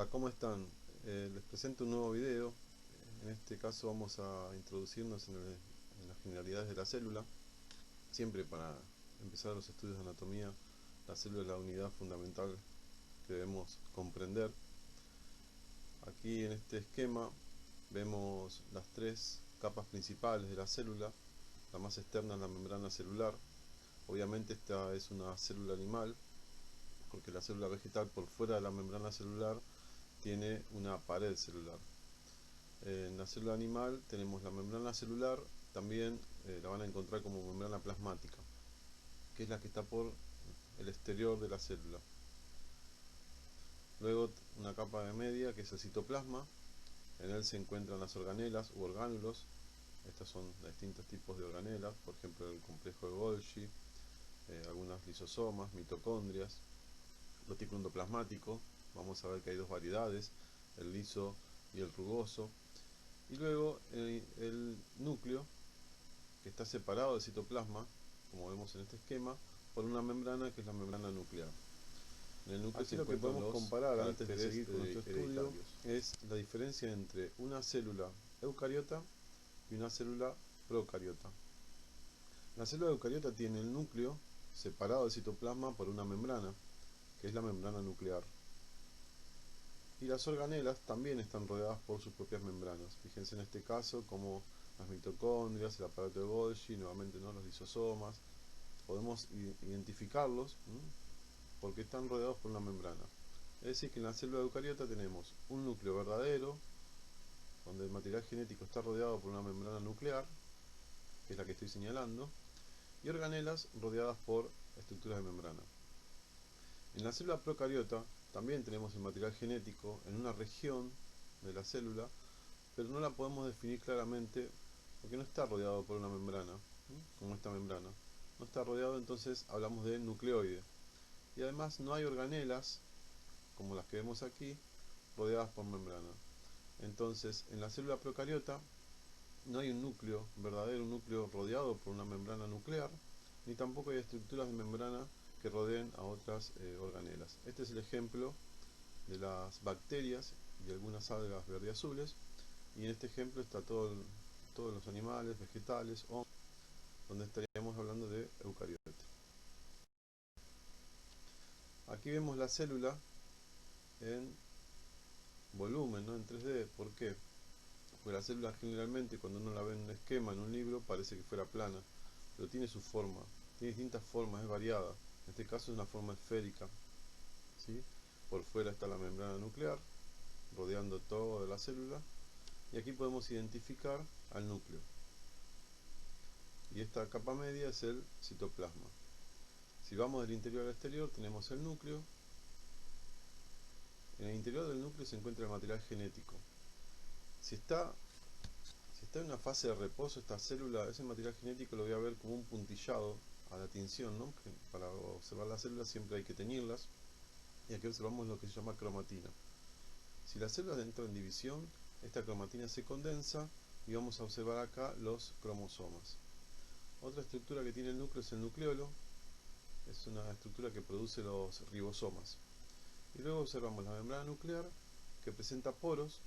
Hola, ¿cómo están? Les presento un nuevo video. En este caso vamos a introducirnos en las generalidades de la célula. Siempre para empezar los estudios de anatomía, la célula es la unidad fundamental que debemos comprender. Aquí en este esquema vemos las tres capas principales de la célula. La más externa es la membrana celular. Obviamente esta es una célula animal, porque la célula vegetal por fuera de la membrana celular tiene una pared celular. En la célula animal tenemos la membrana celular, también la van a encontrar como membrana plasmática, que es la que está por el exterior de la célula. Luego una capa de media que es el citoplasma, en él se encuentran las organelas u orgánulos. Estos son distintos tipos de organelas, por ejemplo el complejo de Golgi, algunas lisosomas, mitocondrias, retículo endoplasmático. Vamos a ver que hay dos variedades, el liso y el rugoso. Y luego el núcleo, que está separado del citoplasma, como vemos en este esquema, por una membrana que es la membrana nuclear. En el núcleo Aquí se lo que encuentran podemos los comparar antes de caracteres seguir con nuestro estudio hereditarios. Es la diferencia entre una célula eucariota y una célula procariota. La célula eucariota tiene el núcleo separado del citoplasma por una membrana, que es la membrana nuclear. Y las organelas también están rodeadas por sus propias membranas. Fíjense en este caso como las mitocondrias, el aparato de Golgi, nuevamente ¿no? Los lisosomas. Podemos identificarlos porque están rodeados por una membrana. Es decir que en la célula eucariota tenemos un núcleo verdadero, donde el material genético está rodeado por una membrana nuclear, que es la que estoy señalando, y organelas rodeadas por estructuras de membrana. En la célula procariota también tenemos el material genético en una región de la célula, pero no la podemos definir claramente porque no está rodeado por una membrana, como esta membrana. No está rodeado, entonces hablamos de nucleoide. Y además no hay organelas, como las que vemos aquí, rodeadas por membrana. Entonces, en la célula procariota no hay un núcleo verdadero, un núcleo rodeado por una membrana nuclear, ni tampoco hay estructuras de membrana que rodeen a otras organelas. Este es el ejemplo de las bacterias y algunas algas verde azules, y en este ejemplo está todos los animales, vegetales, o donde estaríamos hablando de eucariotas. Aquí vemos la célula en volumen, ¿no? En 3D. ¿Por qué? Porque la célula generalmente cuando uno la ve en un esquema, en un libro, parece que fuera plana, pero tiene su forma, tiene distintas formas, es variada. En este caso es una forma esférica, ¿sí? Por fuera está la membrana nuclear, rodeando toda la célula, y aquí podemos identificar al núcleo. Y esta capa media es el citoplasma. Si vamos del interior al exterior, tenemos el núcleo. En el interior del núcleo se encuentra el material genético. Si está en una fase de reposo esta célula, ese material genético lo voy a ver como un puntillado a la tinción, ¿no? Que para observar las células siempre hay que teñirlas. Y aquí observamos lo que se llama cromatina. Si las células entran en división, esta cromatina se condensa y vamos a observar acá los cromosomas. Otra estructura que tiene el núcleo es el nucleolo. Es una estructura que produce los ribosomas. Y luego observamos la membrana nuclear que presenta poros.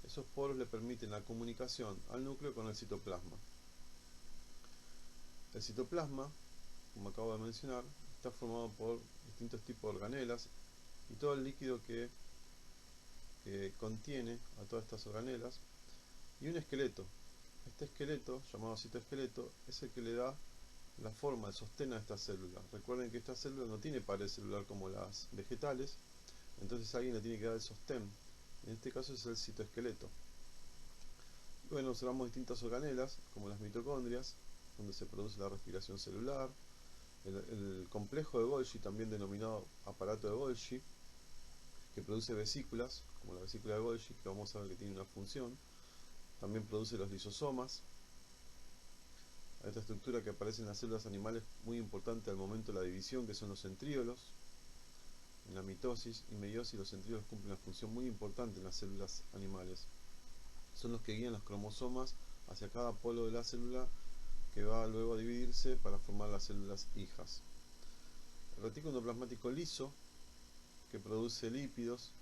Esos poros le permiten la comunicación al núcleo con el citoplasma. El citoplasma, como acabo de mencionar, está formado por distintos tipos de organelas y todo el líquido que contiene a todas estas organelas, y un esqueleto. Este esqueleto, llamado citoesqueleto, es el que le da la forma, el sostén a esta célula. Recuerden que esta célula no tiene pared celular como las vegetales, entonces alguien le tiene que dar el sostén. En este caso es el citoesqueleto. Bueno, observamos distintas organelas, como las mitocondrias, donde se produce la respiración celular, el complejo de Golgi, también denominado aparato de Golgi, que produce vesículas, como la vesícula de Golgi, que vamos a ver que tiene una función. También produce los lisosomas. Esta estructura que aparece en las células animales, muy importante al momento de la división, que son los centríolos. En la mitosis y meiosis los centríolos cumplen una función muy importante en las células animales. Son los que guían los cromosomas hacia cada polo de la célula, que va luego a dividirse para formar las células hijas. El retículo endoplasmático liso, que produce lípidos,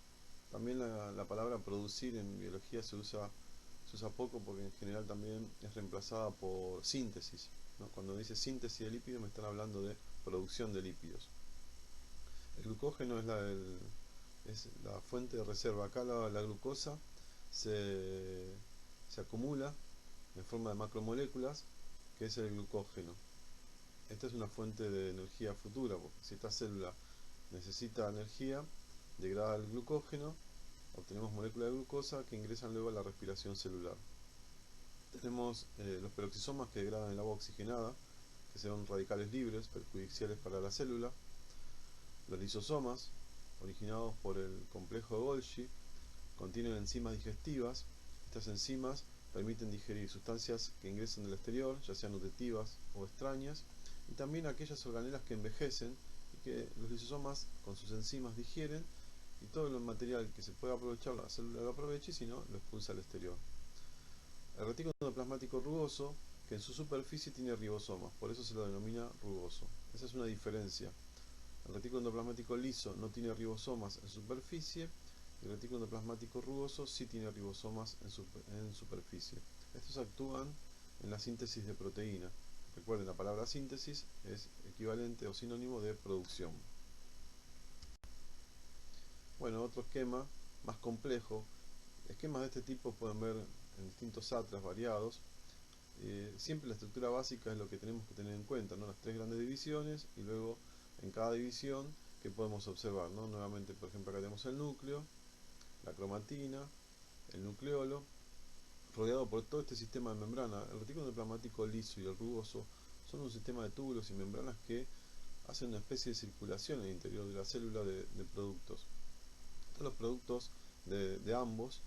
También la palabra producir en biología se usa poco porque en general también es reemplazada por síntesis, ¿no? Cuando dice síntesis de lípidos me están hablando de producción de lípidos. El glucógeno es la fuente de reserva. Acá la glucosa se, se acumula en forma de macromoléculas, que es el glucógeno. Esta es una fuente de energía futura, porque si esta célula necesita energía, degrada el glucógeno, obtenemos moléculas de glucosa que ingresan luego a la respiración celular. Tenemos los peroxisomas que degradan el agua oxigenada, que son radicales libres, perjudiciales para la célula. Los lisosomas, originados por el complejo de Golgi, contienen enzimas digestivas. Estas enzimas permiten digerir sustancias que ingresan del exterior, ya sean nutritivas o extrañas, y también aquellas organelas que envejecen y que los lisosomas con sus enzimas digieren, y todo el material que se puede aprovechar la célula lo aprovecha y si no lo expulsa al exterior. El retículo endoplasmático rugoso, que en su superficie tiene ribosomas, por eso se lo denomina rugoso. Esa es una diferencia. El retículo endoplasmático liso no tiene ribosomas en superficie, y el retículo endoplasmático rugoso sí tiene ribosomas en superficie. Estos actúan en la síntesis de proteína. Recuerden, la palabra síntesis es equivalente o sinónimo de producción. Bueno, otro esquema más complejo. Esquemas de este tipo pueden ver en distintos atlas variados. Siempre la estructura básica es lo que tenemos que tener en cuenta, ¿no? Las tres grandes divisiones y luego en cada división que podemos observar, ¿no? Nuevamente, por ejemplo, acá tenemos el núcleo, la cromatina, el nucleolo, rodeado por todo este sistema de membrana. El retículo endoplasmático liso y el rugoso son un sistema de túbulos y membranas que hacen una especie de circulación en el interior de la célula de productos. Todos los productos de ambos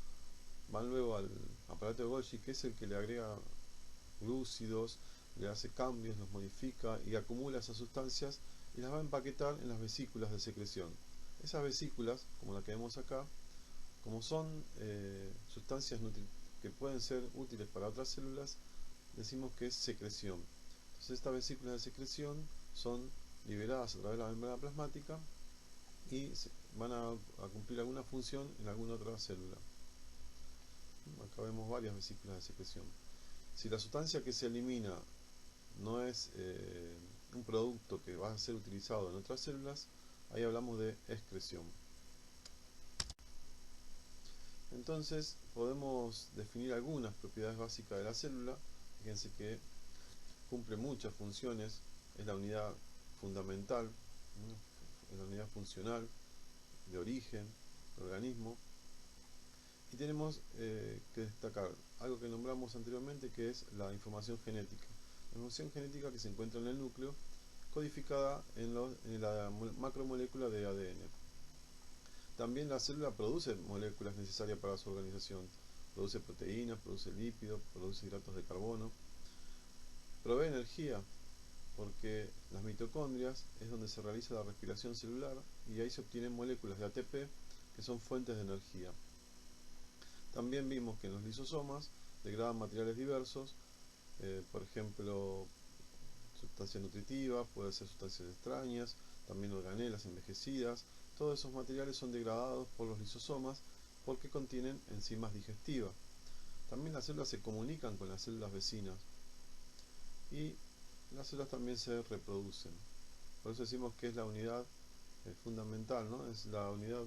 van luego al aparato de Golgi, que es el que le agrega glúcidos, le hace cambios, los modifica y acumula esas sustancias y las va a empaquetar en las vesículas de secreción. Esas vesículas, como la que vemos acá, como son sustancias que pueden ser útiles para otras células, decimos que es secreción. Entonces estas vesículas de secreción son liberadas a través de la membrana plasmática y van a cumplir alguna función en alguna otra célula. Acá vemos varias vesículas de secreción. Si la sustancia que se elimina no es un producto que va a ser utilizado en otras células, ahí hablamos de excreción. Entonces podemos definir algunas propiedades básicas de la célula. Fíjense que cumple muchas funciones, es la unidad fundamental, ¿no? Es la unidad funcional de origen del organismo. Y tenemos que destacar algo que nombramos anteriormente, que es la información genética. La información genética que se encuentra en el núcleo, codificada en la macromolécula de ADN. También la célula produce moléculas necesarias para su organización. Produce proteínas, produce lípidos, produce hidratos de carbono. Provee energía, porque las mitocondrias es donde se realiza la respiración celular y ahí se obtienen moléculas de ATP que son fuentes de energía. También vimos que en los lisosomas degradan materiales diversos, por ejemplo, sustancias nutritivas, pueden ser sustancias extrañas, también organelas envejecidas. Todos esos materiales son degradados por los lisosomas porque contienen enzimas digestivas. También las células se comunican con las células vecinas y las células también se reproducen. Por eso decimos que es la unidad fundamental, ¿no? Es la unidad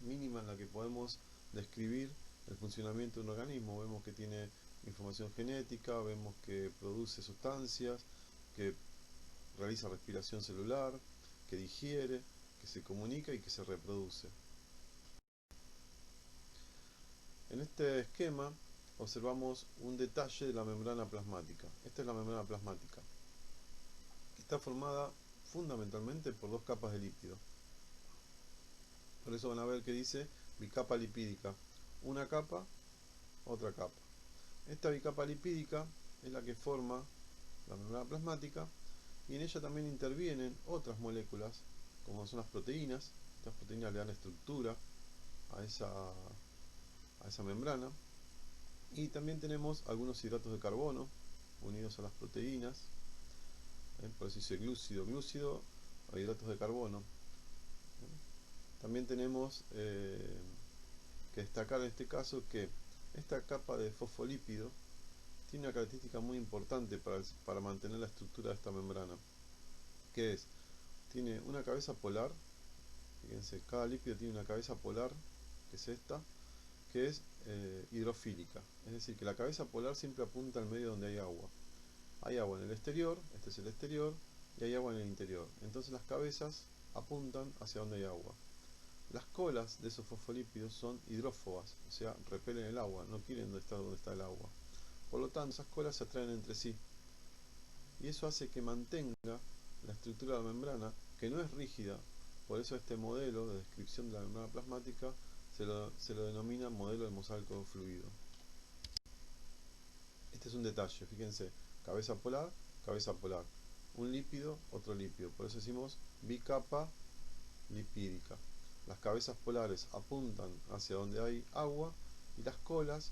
mínima en la que podemos describir el funcionamiento de un organismo. Vemos que tiene información genética, vemos que produce sustancias, que realiza respiración celular, que digiere, que se comunica y que se reproduce. En este esquema observamos un detalle de la membrana plasmática. Esta es la membrana plasmática, que está formada fundamentalmente por dos capas de lípido. Por eso van a ver que dice bicapa lipídica, una capa, otra capa. Esta bicapa lipídica es la que forma la membrana plasmática y en ella también intervienen otras moléculas, como son las proteínas. Estas proteínas le dan estructura a esa membrana. Y también tenemos algunos hidratos de carbono unidos a las proteínas. Por eso dice glúcido, glúcido o hidratos de carbono. También tenemos que destacar en este caso que esta capa de fosfolípido tiene una característica muy importante para mantener la estructura de esta membrana, que es, tiene una cabeza polar. Fíjense, cada lípido tiene una cabeza polar, que es esta, que es hidrofílica, es decir, que la cabeza polar siempre apunta al medio donde hay agua. Hay agua en el exterior, este es el exterior, y hay agua en el interior. Entonces las cabezas apuntan hacia donde hay agua. Las colas de esos fosfolípidos son hidrófobas, o sea, repelen el agua, no quieren estar donde está el agua. Por lo tanto, esas colas se atraen entre sí. Y eso hace que mantenga la estructura de la membrana, que no es rígida. Por eso este modelo de descripción de la membrana plasmática se lo denomina modelo de mosaico fluido. Este es un detalle, fíjense, cabeza polar, un lípido, otro lípido, por eso decimos bicapa lipídica. Las cabezas polares apuntan hacia donde hay agua y las colas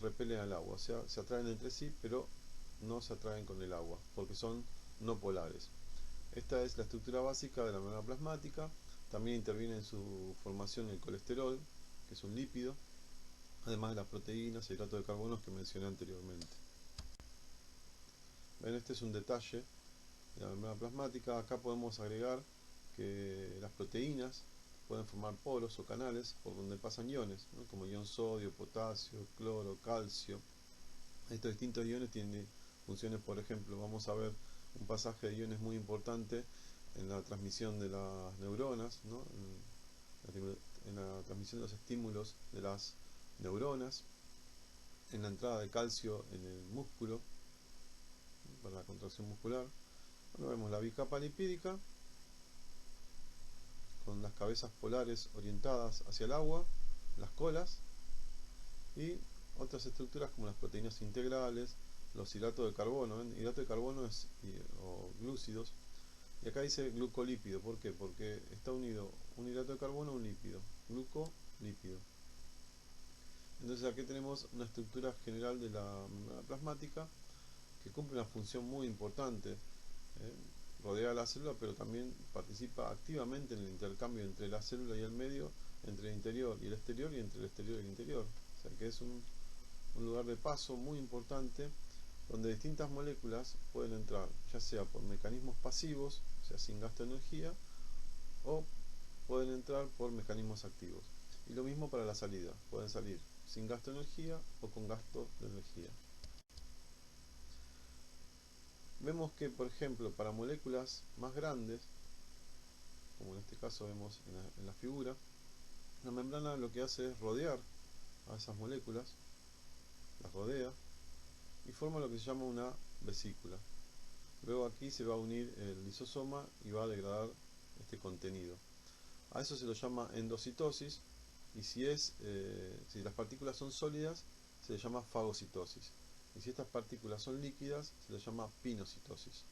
repelen al agua, o sea, se atraen entre sí, pero no se atraen con el agua, porque son no polares. Esta es la estructura básica de la membrana plasmática. También interviene en su formación el colesterol, que es un lípido, además de las proteínas e hidratos de carbono que mencioné anteriormente. Ven, este es un detalle de la membrana plasmática. Acá podemos agregar que las proteínas pueden formar poros o canales por donde pasan iones, ¿no? Como ion sodio, potasio, cloro, calcio. Estos distintos iones tienen funciones, por ejemplo, vamos a ver un pasaje de iones muy importante en la transmisión de las neuronas, ¿no? En la transmisión de los estímulos de las neuronas, en la entrada de calcio en el músculo, ¿no? Para la contracción muscular. Bueno, vemos la bicapa lipídica con las cabezas polares orientadas hacia el agua, las colas, y otras estructuras como las proteínas integrales, los hidratos de carbono. ¿Ven? Hidrato de carbono o glúcidos. Y acá dice glucolípido. ¿Por qué? Porque está unido un hidrato de carbono a un lípido. Glucolípido. Entonces aquí tenemos una estructura general de la membrana plasmática que cumple una función muy importante. Rodea la célula, pero también participa activamente en el intercambio entre la célula y el medio, entre el interior y el exterior, y entre el exterior y el interior. O sea que es un lugar de paso muy importante donde distintas moléculas pueden entrar, ya sea por mecanismos pasivos, o sea, sin gasto de energía, o pueden entrar por mecanismos activos. Y lo mismo para la salida, pueden salir sin gasto de energía o con gasto de energía. Vemos que, por ejemplo, para moléculas más grandes, como en este caso vemos en la figura, la membrana lo que hace es rodear a esas moléculas, las rodea y forma lo que se llama una vesícula. Luego aquí se va a unir el lisosoma y va a degradar este contenido. A eso se lo llama endocitosis, y si las partículas son sólidas se le llama fagocitosis, y si estas partículas son líquidas se le llama pinocitosis.